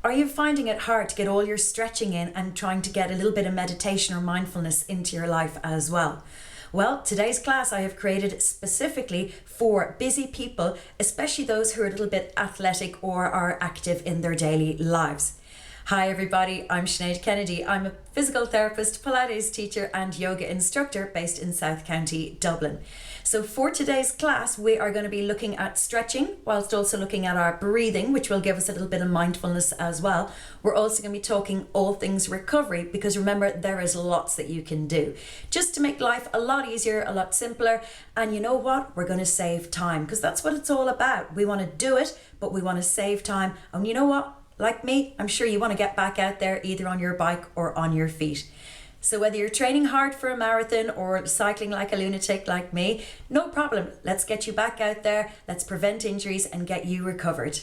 Are you finding it hard to get all your stretching in and trying to get a little bit of meditation or mindfulness into your life as well? Well, today's class I have created specifically for busy people, especially those who are a little bit athletic or are active in their daily lives. Hi everybody, I'm Sinead Kennedy. I'm a physical therapist, Pilates teacher and yoga instructor based in South County, Dublin. So for today's class, we are going to be looking at stretching whilst also looking at our breathing, which will give us a little bit of mindfulness as well. We're also going to be talking all things recovery because remember, there is lots that you can do just to make life a lot easier, a lot simpler. And you know what? We're going to save time because that's what it's all about. We want to do it, but we want to save time. And you know what? Like me, I'm sure you want to get back out there either on your bike or on your feet. So whether you're training hard for a marathon or cycling like a lunatic like me, no problem. Let's get you back out there. Let's prevent injuries and get you recovered.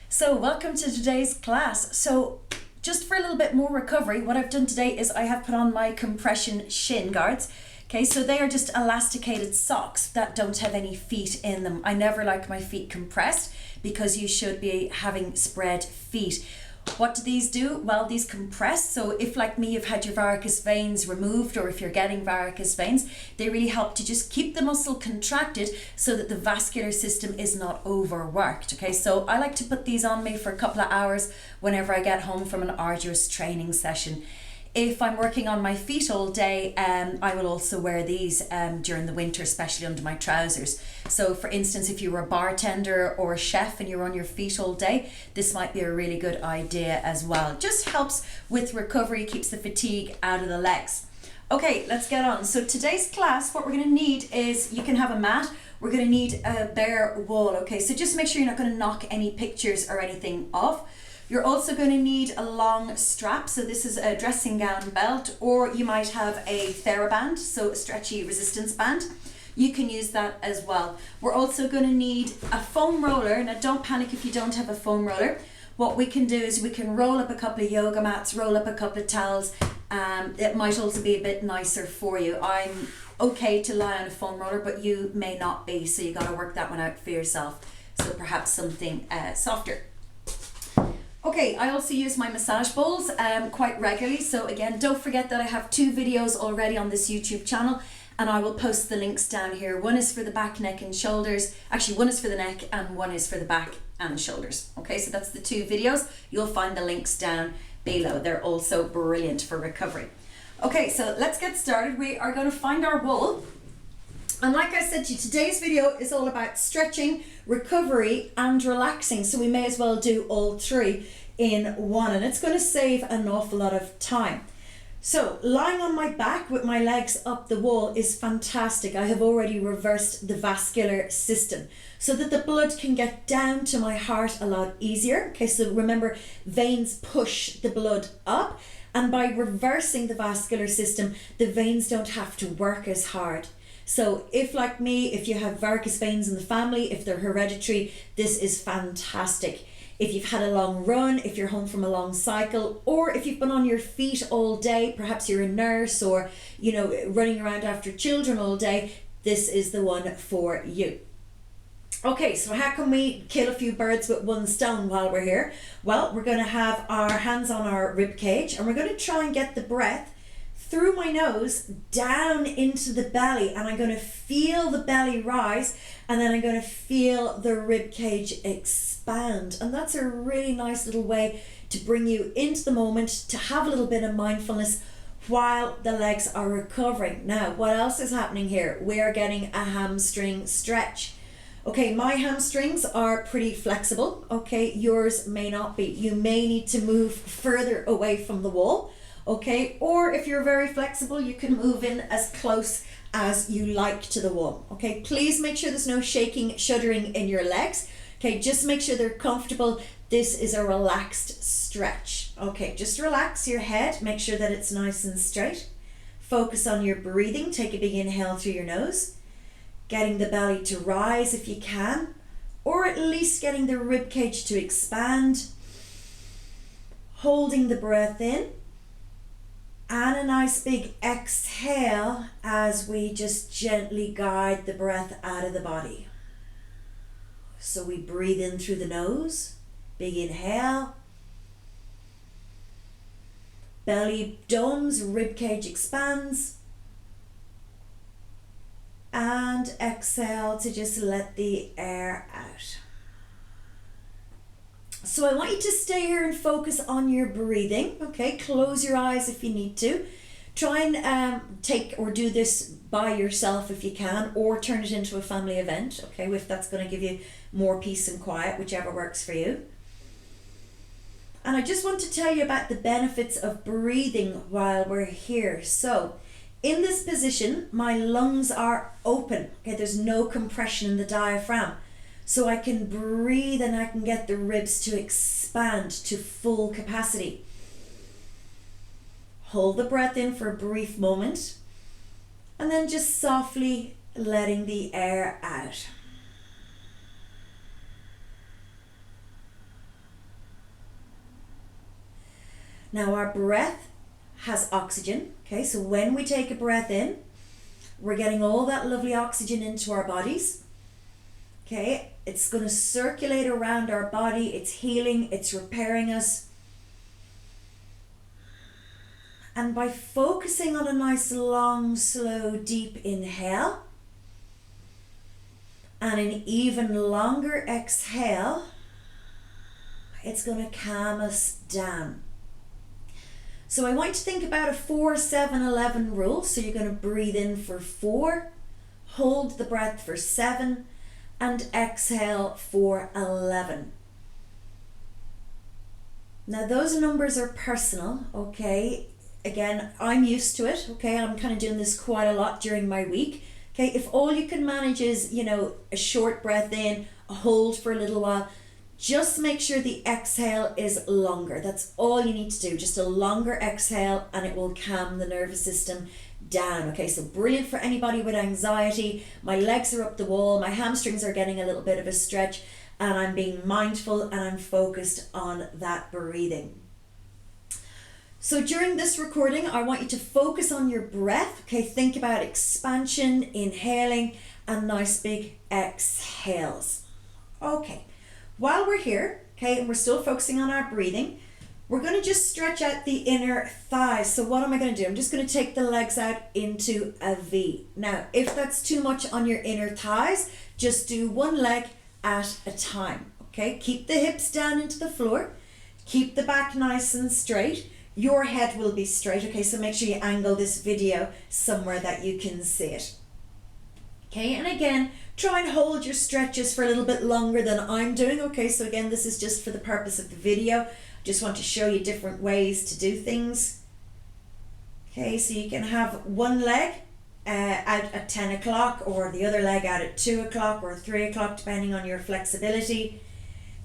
So welcome to today's class. So just for a little bit more recovery, what I've done today is I have put on my compression shin guards. Okay, so they are just elasticated socks that don't have any feet in them. I never like my feet compressed because you should be having spread feet. What do these do? Well, these compress. So if like me, you've had your varicose veins removed or if you're getting varicose veins, they really help to just keep the muscle contracted so that the vascular system is not overworked. Okay, so I like to put these on me for a couple of hours whenever I get home from an arduous training session. If I'm working on my feet all day, I will also wear these during the winter, especially under my trousers. So for instance, if you were a bartender or a chef and you're on your feet all day, this might be a really good idea as well. Just helps with recovery, keeps the fatigue out of the legs. Okay, let's get on. So today's class, what we're going to need is, you can have a mat. We're going to need a bare wall. Okay, so just make sure you're not going to knock any pictures or anything off. You're also going to need a long strap, so this is a dressing gown belt, or you might have a TheraBand, so a stretchy resistance band. You can use that as well. We're also going to need a foam roller. Now don't panic if you don't have a foam roller. What we can do is we can roll up a couple of yoga mats, roll up a couple of towels. It might also be a bit nicer for you. I'm okay to lie on a foam roller, but you may not be, so you got to work that one out for yourself. So perhaps something softer. Okay, I also use my massage bowls quite regularly. So again, don't forget that I have 2 videos already on this YouTube channel and I will post the links down here. One is for the back, neck and shoulders. Actually, one is for the neck and one is for the back and the shoulders. Okay, so that's the 2 videos. You'll find the links down below. They're also brilliant for recovery. Okay, so let's get started. We are going to find our wall. And like I said to you, today's video is all about stretching, recovery and relaxing. So we may as well do all 3 in one, and it's going to save an awful lot of time. So lying on my back with my legs up the wall is fantastic. I have already reversed the vascular system so that the blood can get down to my heart a lot easier. Okay, so remember, veins push the blood up, and by reversing the vascular system, the veins don't have to work as hard. So if like me, if you have varicose veins in the family, if they're hereditary, this is fantastic. If you've had a long run, if you're home from a long cycle, or if you've been on your feet all day, perhaps you're a nurse or, you know, running around after children all day, this is the one for you. Okay, so how can we kill a few birds with one stone while we're here? Well, we're going to have our hands on our rib cage and we're going to try and get the breath through my nose down into the belly, and I'm going to feel the belly rise, and then I'm going to feel the rib cage expand. And that's a really nice little way to bring you into the moment, to have a little bit of mindfulness while the legs are recovering. Now, what else is happening here? We are getting a hamstring stretch. Okay, my hamstrings are pretty flexible. Okay, yours may not be. You may need to move further away from the wall. Okay, or if you're very flexible, you can move in as close as you like to the wall. Okay, please make sure there's no shaking, shuddering in your legs. Okay, just make sure they're comfortable. This is a relaxed stretch. Okay, just relax your head, make sure that it's nice and straight. Focus on your breathing. Take a big inhale through your nose, getting the belly to rise if you can, or at least getting the rib cage to expand. Holding the breath in. And a nice big exhale as we just gently guide the breath out of the body. So we breathe in through the nose, Big inhale. Belly domes, rib cage expands. And exhale to just let the air out. So I want you to stay here and focus on your breathing. Okay, close your eyes if you need to. Try and take or do this by yourself if you can, or turn it into a family event, okay, if that's going to give you more peace and quiet, whichever works for you. And I just want to tell you about the benefits of breathing while we're here. So in this position, my lungs are open, okay, there's no compression in the diaphragm. So I can breathe and I can get the ribs to expand to full capacity. Hold the breath in for a brief moment and then just softly letting the air out. Now our breath has oxygen, okay, so when we take a breath in, we're getting all that lovely oxygen into our bodies. Okay, it's going to circulate around our body, it's healing, it's repairing us. And by focusing on a nice long, slow, deep inhale and an even longer exhale, it's going to calm us down. So I want you to think about a 4-7-11 rule. So you're going to breathe in for 4, hold the breath for 7, and exhale for 11. Now those numbers are personal, okay? Again, I'm used to it, okay? I'm kind of doing this quite a lot during my week. Okay, if all you can manage is, a short breath in, a hold for a little while, just make sure the exhale is longer. That's all you need to do, just a longer exhale, and it will calm the nervous system down. Okay, so brilliant for anybody with anxiety. My legs are up the wall, my hamstrings are getting a little bit of a stretch, and I'm being mindful and I'm focused on that breathing. So during this recording, I want you to focus on your breath. Okay, think about expansion, inhaling, and nice big exhales. Okay, while we're here, okay, and we're still focusing on our breathing, we're going to just stretch out the inner thighs. So what am I going to do? I'm just going to take the legs out into a V. Now, if that's too much on your inner thighs, just do one leg at a time. Okay, keep the hips down into the floor. Keep the back nice and straight. Your head will be straight. Okay, so make sure you angle this video somewhere that you can see it. Okay, and again, try and hold your stretches for a little bit longer than I'm doing. Okay, so again, this is just for the purpose of the video. Just want to show you different ways to do things. Okay, so you can have one leg out at 10 o'clock or the other leg out at 2 o'clock or 3 o'clock, depending on your flexibility.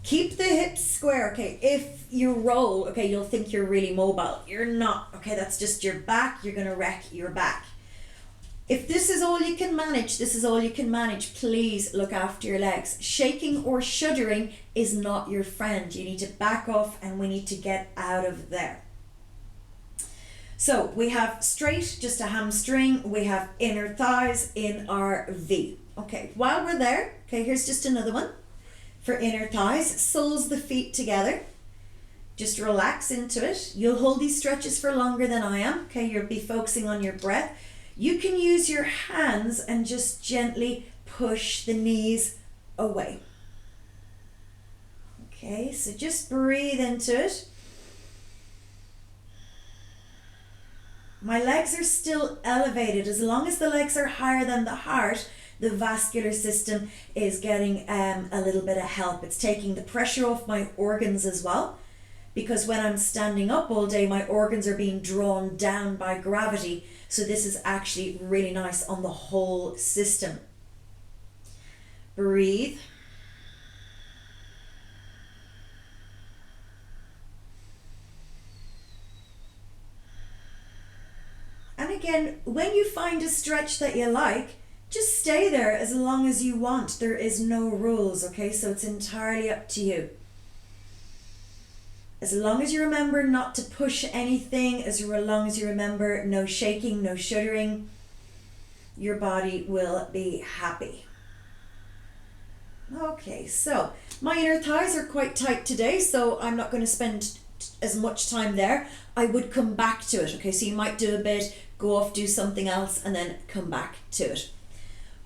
Keep the hips square. Okay, if you roll, okay, you'll think you're really mobile. You're not. Okay, that's just your back. You're going to wreck your back. If this is all you can manage, this is all you can manage, please look after your legs. Shaking or shuddering is not your friend. You need to back off and we need to get out of there. So we have straight, just a hamstring. We have inner thighs in our V. Okay, while we're there, okay, here's just another one. For inner thighs, soles the feet together. Just relax into it. You'll hold these stretches for longer than I am. Okay, you'll be focusing on your breath. You can use your hands and just gently push the knees away. Okay, so just breathe into it. My legs are still elevated. As long as the legs are higher than the heart, the vascular system is getting a little bit of help. It's taking the pressure off my organs as well, because when I'm standing up all day, my organs are being drawn down by gravity. So this is actually really nice on the whole system. Breathe. And again, when you find a stretch that you like, just stay there as long as you want. There is no rules, okay? So it's entirely up to you. As long as you remember not to push anything, as long as you remember no shaking, no shuddering, your body will be happy. Okay, so my inner thighs are quite tight today, so I'm not going to spend as much time there. I would come back to it. Okay, so you might do a bit, go off, do something else, and then come back to it.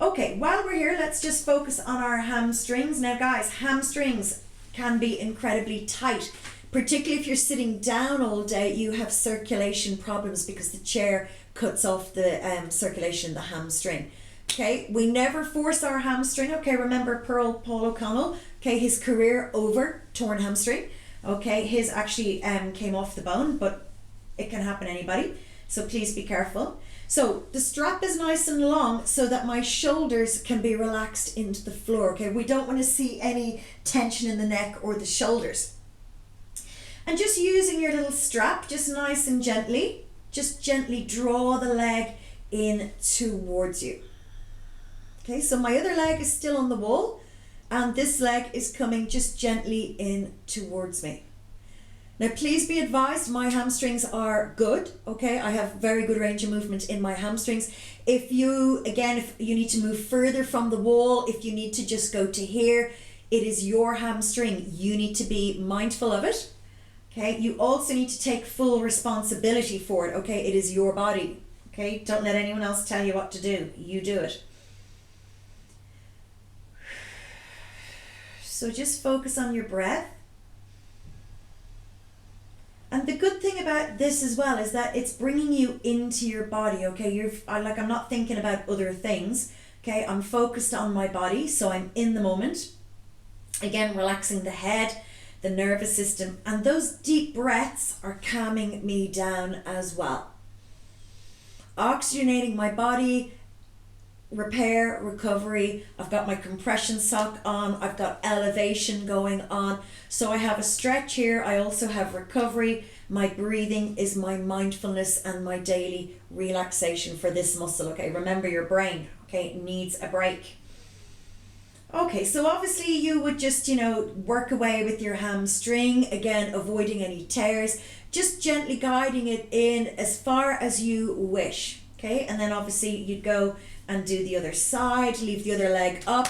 Okay, while we're here, let's just focus on our hamstrings. Now guys, hamstrings can be incredibly tight, particularly if you're sitting down all day. You have circulation problems because the chair cuts off the circulation in the hamstring. Okay, we never force our hamstring. Okay, remember Paul O'Connell, okay, his career over, torn hamstring. Okay, his actually came off the bone, but it can happen to anybody, so please be careful. So the strap is nice and long so that my shoulders can be relaxed into the floor. Okay, we don't want to see any tension in the neck or the shoulders. And just using your little strap, just nice and gently, just gently draw the leg in towards you. Okay, so my other leg is still on the wall and this leg is coming just gently in towards me. Now please be advised, my hamstrings are good, okay? I have very good range of movement in my hamstrings. If you need to move further from the wall, if you need to just go to here, it is your hamstring. You need to be mindful of it, okay? You also need to take full responsibility for it, okay? It is your body, okay? Don't let anyone else tell you what to do. You do it. So just focus on your breath. And the good thing about this as well is that it's bringing you into your body, okay? I'm not thinking about other things, okay? I'm focused on my body, so I'm in the moment. Again, relaxing the head, the nervous system, and those deep breaths are calming me down as well. Oxygenating my body, repair, recovery. I've got my compression sock on, I've got elevation going on, so I have a stretch here. I also have recovery. My breathing is my mindfulness and my daily relaxation for this muscle. Okay, remember your brain, okay, needs a break. Okay, so obviously you would just work away with your hamstring, again avoiding any tears, just gently guiding it in as far as you wish. Okay, and then obviously you'd go and do the other side, leave the other leg up.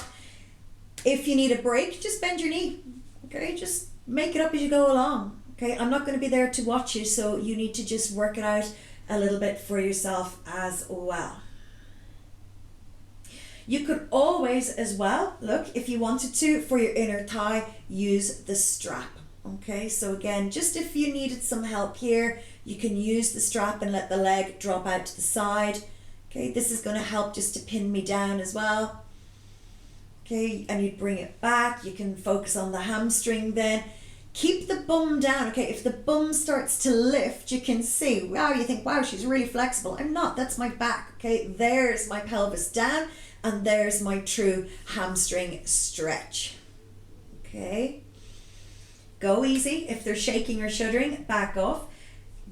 If you need a break, just bend your knee. Okay, just make it up as you go along. Okay, I'm not going to be there to watch you, so you need to just work it out a little bit for yourself as well. You could always as well, look, if you wanted to, for your inner thigh, use the strap. Okay, so again, just if you needed some help here, you can use the strap and let the leg drop out to the side. Okay, this is going to help just to pin me down as well. Okay, and you bring it back. You can focus on the hamstring then. Keep the bum down. Okay, if the bum starts to lift, you can see, wow, you think, wow, she's really flexible. I'm not, that's my back. Okay, there's my pelvis down and there's my true hamstring stretch. Okay, go easy. If they're shaking or shuddering, back off.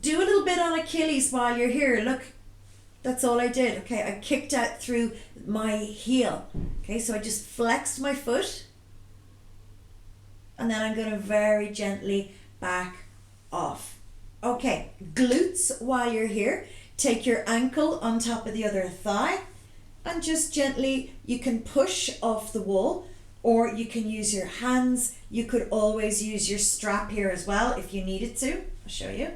Do a little bit on Achilles while you're here. Look, that's all I did. Okay, I kicked out through my heel. Okay, so I just flexed my foot and then I'm going to very gently back off. Okay, glutes while you're here. Take your ankle on top of the other thigh and just gently, you can push off the wall or you can use your hands. You could always use your strap here as well if you needed to. I'll show you.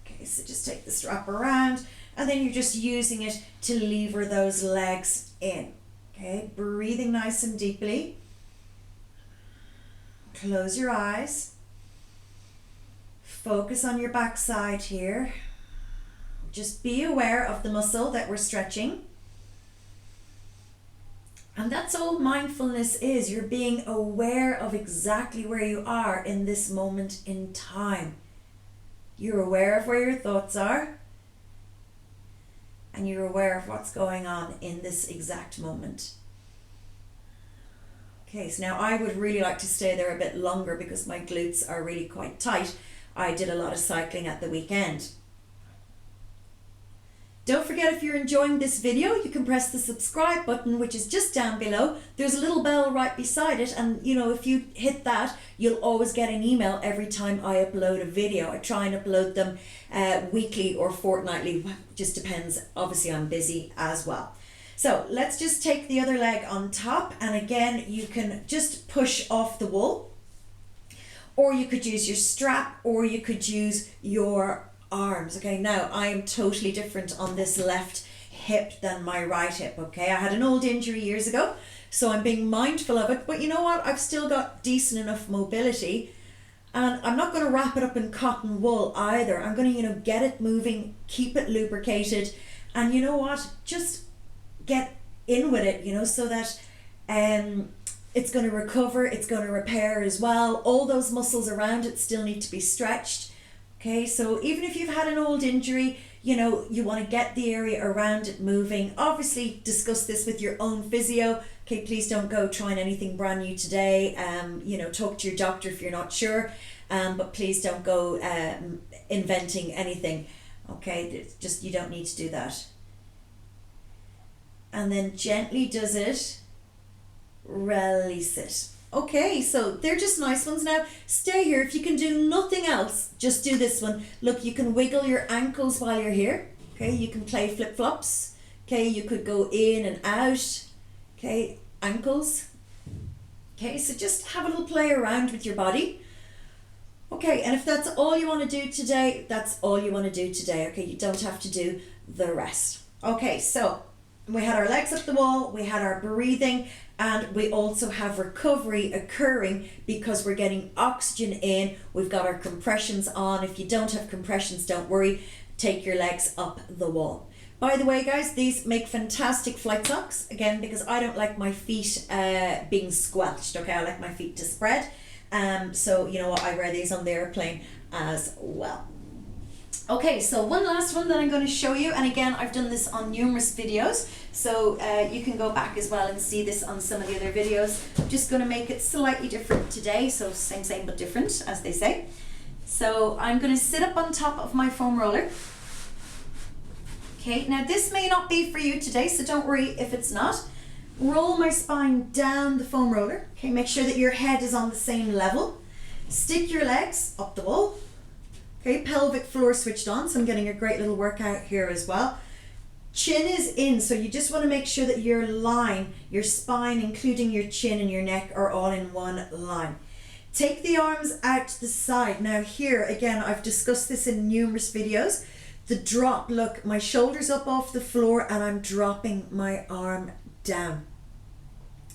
Okay, so just take the strap around and then you're just using it to lever those legs in. Okay, breathing nice and deeply. Close your eyes. Focus on your backside here. Just be aware of the muscle that we're stretching. And that's all mindfulness is. You're being aware of exactly where you are in this moment in time. You're aware of where your thoughts are. And you're aware of what's going on in this exact moment. Okay, so now I would really like to stay there a bit longer because my glutes are really quite tight. I did a lot of cycling at the weekend. Don't forget, if you're enjoying this video, you can press the subscribe button, which is just down below. There's a little bell right beside it, and if you hit that, you'll always get an email every time I upload a video. I try and upload them weekly or fortnightly, just depends. Obviously I'm busy as well. So let's just take the other leg on top, and again you can just push off the wall, or you could use your strap, or you could use your arms. Okay, now I am totally different on this left hip than my right hip. Okay, I had an old injury years ago, so I'm being mindful of it, but you know what, I've still got decent enough mobility, and I'm not going to wrap it up in cotton wool either. I'm going to, you know, get it moving, keep it lubricated, and you know what, just get in with it, you know, so that it's going to recover, it's going to repair as well. All those muscles around it still need to be stretched. Okay, so even if you've had an old injury, you know, you want to get the area around it moving. Obviously discuss this with your own physio. Okay, please don't go trying anything brand new today. You know, talk to your doctor if you're not sure, but please don't go inventing anything. Okay, just, you don't need to do that. And then gently does it, release it. Okay, so they're just nice ones. Now stay here. If you can do nothing else, just do this one. Look, you can wiggle your ankles while you're here. Okay, you can play flip-flops. Okay, you could go in and out. Okay, ankles. Okay, so just have a little play around with your body. Okay, and if that's all you want to do today, that's all you want to do today. Okay, you don't have to do the rest. Okay, so we had our legs up the wall, we had our breathing, and we also have recovery occurring because we're getting oxygen in. We've got our compressions on. If you don't have compressions, don't worry, take your legs up the wall. By the way, guys, these make fantastic flight socks, again, because I don't like my feet being squelched. Okay, I like my feet to spread. So you know what, I wear these on the airplane as well. Okay, so one last one that I'm going to show you, and again, I've done this on numerous videos, so you can go back as well and see this on some of the other videos. I'm just going to make it slightly different today, so same but different, as they say. So I'm going to sit up on top of my foam roller. Okay, now this may not be for you today, so don't worry if it's not. Roll my spine down the foam roller. Okay, make sure that your head is on the same level. Stick your legs up the wall. Okay, pelvic floor switched on, so I'm getting a great little workout here as well. Chin is in, so you just want to make sure that your line, your spine, including your chin and your neck, are all in one line. Take the arms out to the side. Now here, again, I've discussed this in numerous videos. The drop, look, my shoulders up off the floor and I'm dropping my arm down.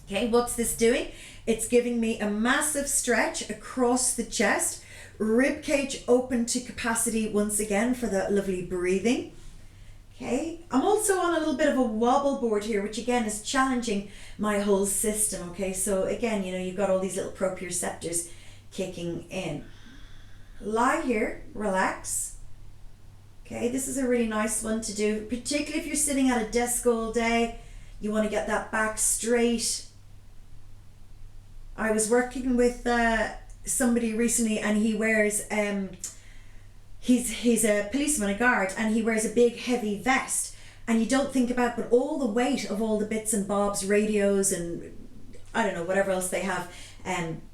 Okay, what's this doing? It's giving me a massive stretch across the chest. Rib cage open to capacity once again for that lovely breathing. Okay, I'm also on a little bit of a wobble board here, which again is challenging my whole system. Okay, so again, you know, you've got all these little proprioceptors kicking in. Lie here, relax. Okay, this is a really nice one to do, particularly if you're sitting at a desk all day. You want to get that back straight. I was working with somebody recently, and he wears he's a policeman, a guard, and he wears a big heavy vest, and you don't think about, but all the weight of all the bits and bobs, radios and I don't know, whatever else they have,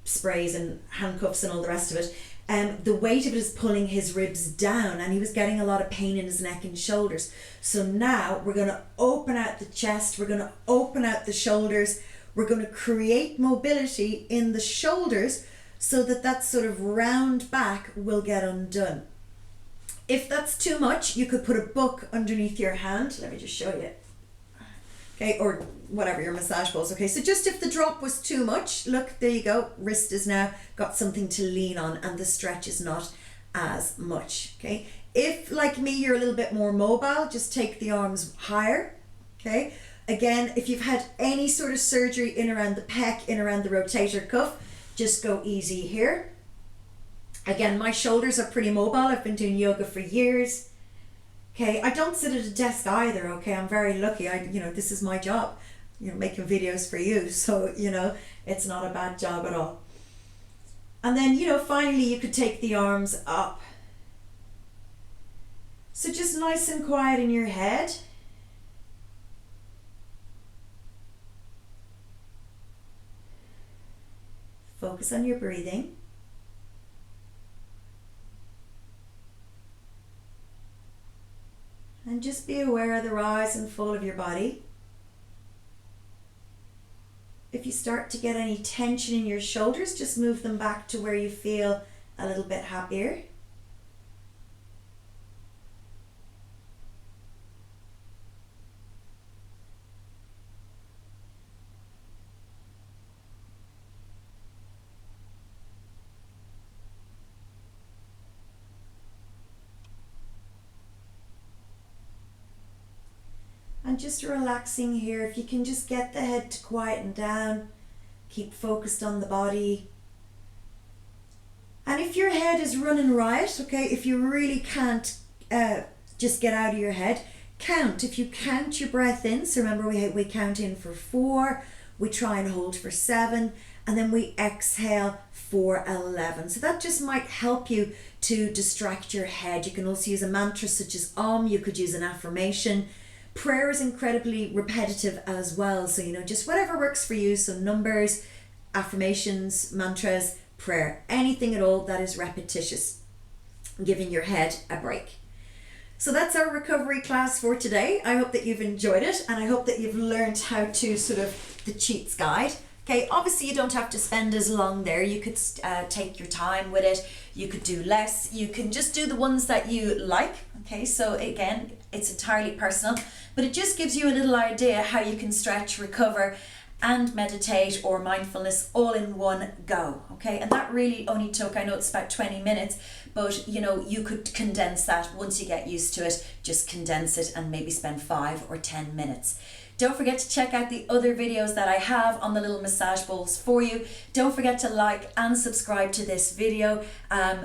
sprays and handcuffs and all the rest of it, the weight of it is pulling his ribs down, and he was getting a lot of pain in his neck and shoulders. So now we're going to open out the chest, we're going to open out the shoulders, we're going to create mobility in the shoulders so that that sort of round back will get undone. If that's too much, you could put a book underneath your hand. Let me just show you. Okay, or whatever, your massage balls. Okay, so just if the drop was too much, look, there you go. Wrist is now got something to lean on and the stretch is not as much. Okay, if like me, you're a little bit more mobile, just take the arms higher. Okay, again, if you've had any sort of surgery in around the pec, in around the rotator cuff, just go easy here. Again, my shoulders are pretty mobile. I've been doing yoga for years. Okay, I don't sit at a desk either. Okay, I'm very lucky. This is my job, making videos for you. So, it's not a bad job at all. And then, finally you could take the arms up. So just nice and quiet in your head. Focus on your breathing. And just be aware of the rise and fall of your body. If you start to get any tension in your shoulders, just move them back to where you feel a little bit happier. And just relaxing here, if you can just get the head to quieten down, keep focused on the body. And if your head is running riot, okay, if you really can't just get out of your head, count. If you count your breath in, so remember we count in for 4, we try and hold for 7, and then we exhale for 11. So that just might help you to distract your head. You can also use a mantra such as Om, you could use an affirmation. Prayer is incredibly repetitive as well, so just whatever works for you. So numbers, affirmations, mantras, prayer, anything at all that is repetitious, giving your head a break. So that's our recovery class for today. I hope that you've enjoyed it, and I hope that you've learned how to sort of the cheats guide. Okay, obviously you don't have to spend as long there. You could take your time with it. You could do less. You can just do the ones that you like. Okay, so again, it's entirely personal, but it just gives you a little idea how you can stretch, recover, and meditate or mindfulness all in one go. Okay, and that really only took, I know it's about 20 minutes, but you could condense that once you get used to it. Just condense it and maybe spend 5 or 10 minutes. Don't forget to check out the other videos that I have on the little massage balls for you. Don't forget to like and subscribe to this video,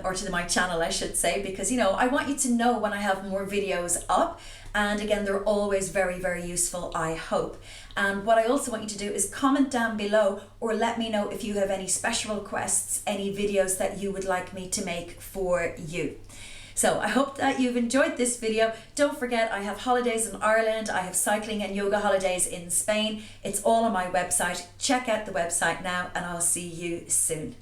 or to my channel I should say, because I want you to know when I have more videos up. And again, they're always very, very useful, I hope. And what I also want you to do is comment down below, or let me know if you have any special requests, any videos that you would like me to make for you. So I hope that you've enjoyed this video. Don't forget, I have holidays in Ireland, I have cycling and yoga holidays in Spain. It's all on my website. Check out the website now, and I'll see you soon.